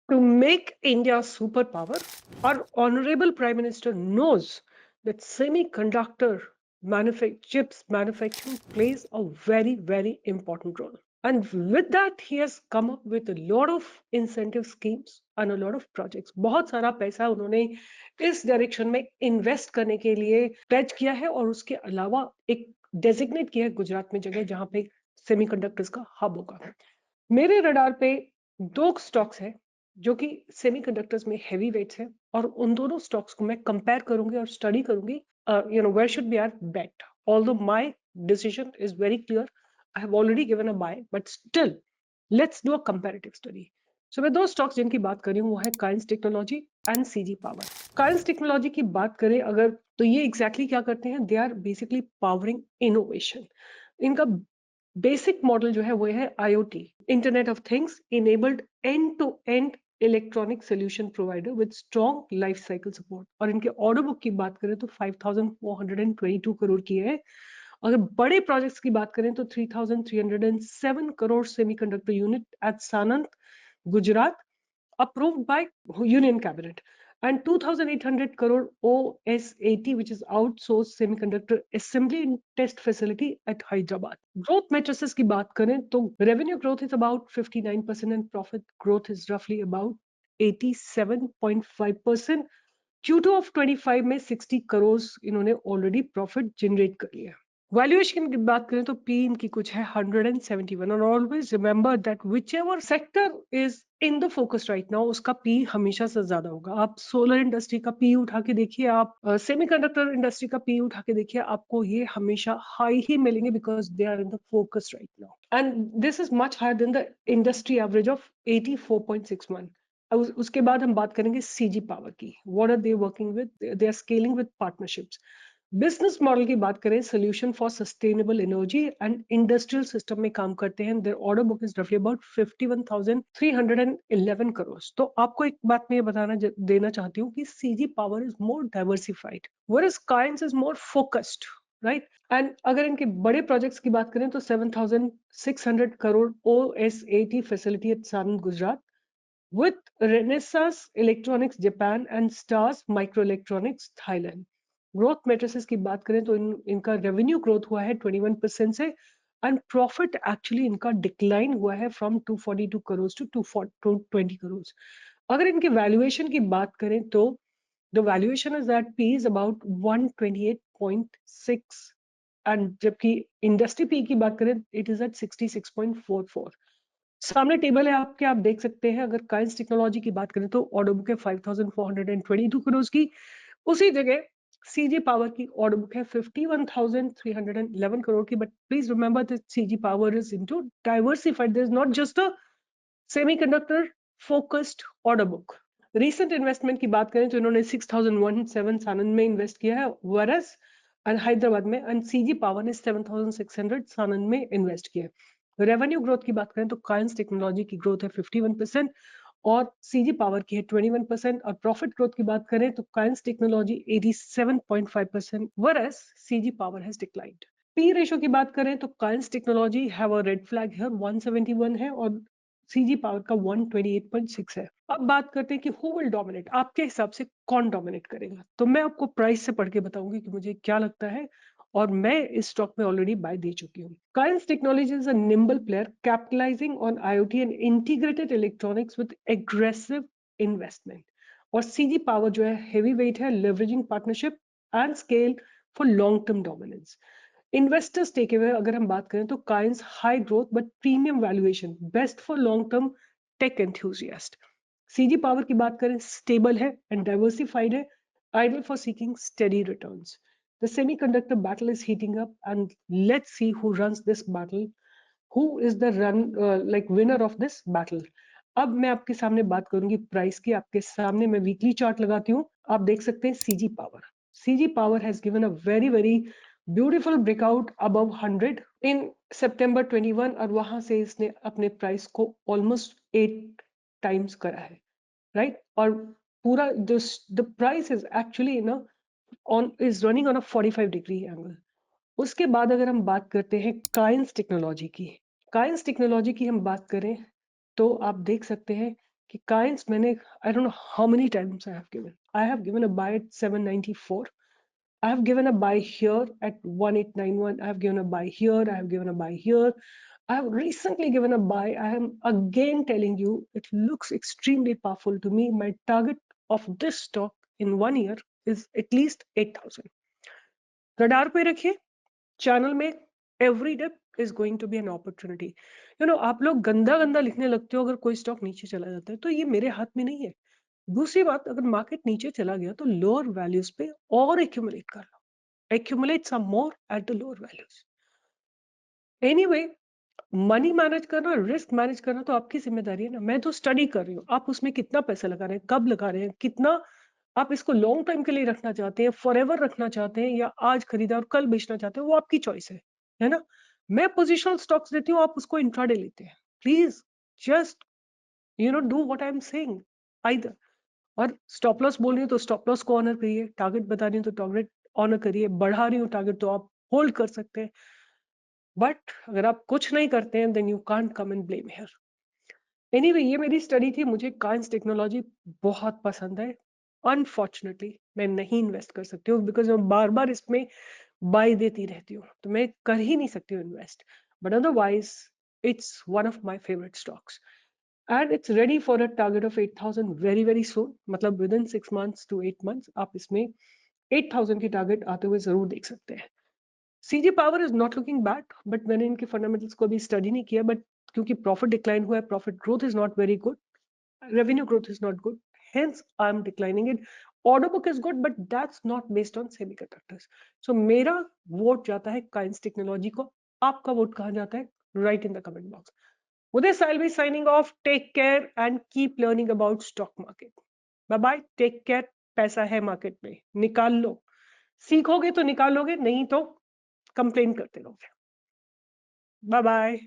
To make India a superpower, our honorable Prime Minister knows that semiconductor chips manufacturing plays a very, very important role. And with that, he has come up with a lot of incentive schemes and a lot of projects. बहुत सारा पैसा उन्होंने इस direction में invest करने के लिए pledge किया है और उसके अलावा एक डेजिग्नेट किया है गुजरात में जगह जहां पे सेमीकंडक्टर्स का हब होगा। मेरे रडार पे दो स्टॉक्स है जो कि सेमीकंडक्टर्स में हेवी वेट्स है और उन दोनों स्टॉक्स को मैं कंपेयर करूंगी और स्टडी करूंगी where should be our bet although my decision is very clear. I have already given a buy but still let's do a comparative study. So मैं दो स्टॉक्स जिनकी बात कर रही हूँ वो है coins technology and CG power. Coins technology की बात करें अगर तो ये एग्जैक्टली क्या करते हैं, they are basically powering innovation. इनका बेसिक मॉडल जो है वो है IoT, internet of things enabled end to end electronic solution provider with strong life cycle support. और इनके ऑर्डर बुक की बात करें तो 5,422 करोड़ की है। अगर बड़े प्रोजेक्ट्स की बात करें तो 3,307 crore semiconductor unit at Sanand Gujarat approved by Union Cabinet, and 2,800 crore OSAT, which is outsourced semiconductor assembly and test facility at Hyderabad. Growth matrices की बात करें तो revenue growth is about 59% and profit growth is roughly about 87.5%. Q2 of 25 में 60 करोड़ इन्होंने already profit generate कर लिया। Valuation की बात करें तो पी इनकी कुछ है 171 और always remember that which ever sector is in the focus right now उसका पी हमेशा से ज्यादा होगा। आप सोलर इंडस्ट्री का पी उठा के देखिए, आप सेमीकंडक्टर इंडस्ट्री का पी उठा के देखिए, आपको ये हमेशा हाई ही मिलेंगे because they are in the focus right now and this is much higher than the industry average of 84.61। उसके बाद हम बात करेंगे सीजी पावर की। What are they working with, they are scaling with partnerships. Business model की बात करें, solution for sustainable energy and industrial system में काम करते हैं। देयर ऑर्डर बुक इज रफली अबाउट 51,311 करोड़। तो आपको एक बात मैं ये बताना देना चाहती हूँ कि CG power is more diversified whereas coins is more focused, right. And अगर इनके बड़े प्रोजेक्ट्स की बात करें तो 7,600 crore OSAT facility eight Sanand Gujarat with Renesas Electronics Japan and Stars Microelectronics Thailand। Growth matrices की बात करें तो इनका रेवेन्यू ग्रोथ हुआ है 21% से एंड प्रॉफिट एक्चुअली इनका डिक्लाइन हुआ है फ्रॉम 242 करोड़ टू 220 करोड़। अगर इनके वैल्यूएशन की बात करें तो the valuation is that P is about 128.6 and जबकि इंडस्ट्री पी की बात करें इट इज एट 66.44। सामने टेबल है आपके, आप देख सकते हैं। अगर काइंस टेक्नोलॉजी की बात करें तो ऑर्डर बुक है 5,422 करोड़ की। उसी जगह सीजी पावर की ऑर्डर बुक है 51,311 करोड़ की। But please remember that CG power is into diversified, there is not just a semiconductor focused order book. Recent investment की बात करें तो इन्होंने 6,017 सानंद में इन्वेस्ट किया है वरस एंड हैदराबाद में, एंड सीजी पावर ने 7,600 सानंद में इन्वेस्ट किया है। रेवेन्यू ग्रोथ की बात करें तो काइंस टेक्नोलॉजी की ग्रोथ है 51% और सीजी पावर की है 21%। और प्रॉफिट ग्रोथ की बात करें तो coins technology 87.5% whereas CG power has declined. P ratio की बात करें तो coins technology have a red flag है, 171 है और सीजी पावर का 128.6 है। अब बात करते हैं कि हु विल डोमिनेट, आपके हिसाब से कौन डोमिनेट करेगा। तो मैं आपको प्राइस से पढ़ के बताऊंगी कि मुझे क्या लगता है और मैं इस स्टॉक में ऑलरेडी बाय दे चुकी हूँ। Kaynes technology is a nimble player capitalising on IoT and integrated electronics with aggressive investment. और सीजी पावर जो है हेवी वेट है, leveraging partnership and scale for long term dominance. Investors take away अगर हम बात करें तो Kaynes high growth but premium valuation, best for long term tech enthusiast. CG power की बात करें स्टेबल है एंड डाइवर्सिफाइड है, ideal for seeking steady returns. The semiconductor battle is heating up and let's see who runs this battle, who is the winner of this battle। अब मैं आपके सामने बात करूंगी प्राइस की। आपके सामने मैं वीकली चार्ट लगाती हूँ, आप देख सकते हैं CG power. CG power has given a very very beautiful breakout above 100 इन सितंबर 21 और वहां से इसने अपने प्राइस को ऑलमोस्ट 8 टाइम्स करा है, राइट। और पूरा the price is actually is running on a 45 degree angle. उसके बाद अगर हम बात करते हैं काइंस टेक्नोलॉजी की, काइंस टेक्नोलॉजी की हम बात करें तो आप देख सकते हैं कि काइंस मैंने I don't know how many times I have given a buy at 794. I have given a buy here at 1891. I have given a buy here. I have given a buy here. I have recently given a buy. I am again telling you, it looks extremely powerful to me. My target of this stock in 1 year is at least 8,000. Radar पे रखिए, channel में every dip is going to be an opportunity. आप लोग गंदा गंदा लिखने लगते हो अगर कोई स्टॉक नीचे चला जाता है, तो ये मेरे हाथ में नहीं है. दूसरी बात, अगर मार्केट नीचे चला गया तो लोअर वैल्यूज पे और एक्यूमुलेट कर लो. Accumulate some more at the lower values. Anyway, money manage करना, रिस्क मैनेज करना तो आपकी जिम्मेदारी है ना. मैं तो स्टडी कर रही हूँ, आप उसमें कितना पैसा लगा रहे हैं, कब लगा रहे हैं, कितना आप इसको लॉन्ग टाइम के लिए रखना चाहते हैं, फॉरएवर रखना चाहते हैं, या आज खरीदा और कल बेचना चाहते हैं, वो आपकी चॉइस है ना. मैं पोजिशनल स्टॉक्स देती हूँ, आप उसको इंट्राडे लेते हैं. Please just do what I am saying. Either, और स्टॉप लॉस बोल रही हूँ तो स्टॉप लॉस को ऑनर करिए, टारगेट बता रही हूँ तो टारगेट ऑनर करिए, बढ़ा रही हूँ टारगेट तो आप होल्ड कर सकते हैं. बट अगर आप कुछ नहीं करते हैं then you can't come and blame here. Anyway, ये मेरी स्टडी थी. मुझे काइंस टेक्नोलॉजी बहुत पसंद है. अनफॉर्चुनेटली मैं नहीं इन्वेस्ट कर सकती हूँ बिकॉज मैं बार बार इसमें बाई देती रहती हूँ, तो मैं कर ही नहीं सकती हूँ invest. But otherwise it's one of my favourite stocks and it's ready for a target of 8,000 very very soon. मतलब within 6 months to 8 months आप इसमें 8,000 की टारगेट आते हुए जरूर देख सकते हैं. CG power is not looking bad, but मैंने इनके फंडामेंटल्स को भी स्टडी नहीं किया. बट क्योंकि प्रॉफिट डिक्लाइन हुआ है, profit growth is not very good, revenue growth is not good, hence I'm declining it. Order book is good, but that's not based on semiconductors. So मेरा vote जाता है coins technology को. आपका vote कहाँ जाता है? Right in the comment box. With this, I'll be signing off. Take care and keep learning about stock market. Bye bye. Take care. पैसा है मार्केट में, निकाल लो. सीखोगे तो निकालोगे, नहीं तो कंप्लेन करते रहोगे. Bye bye.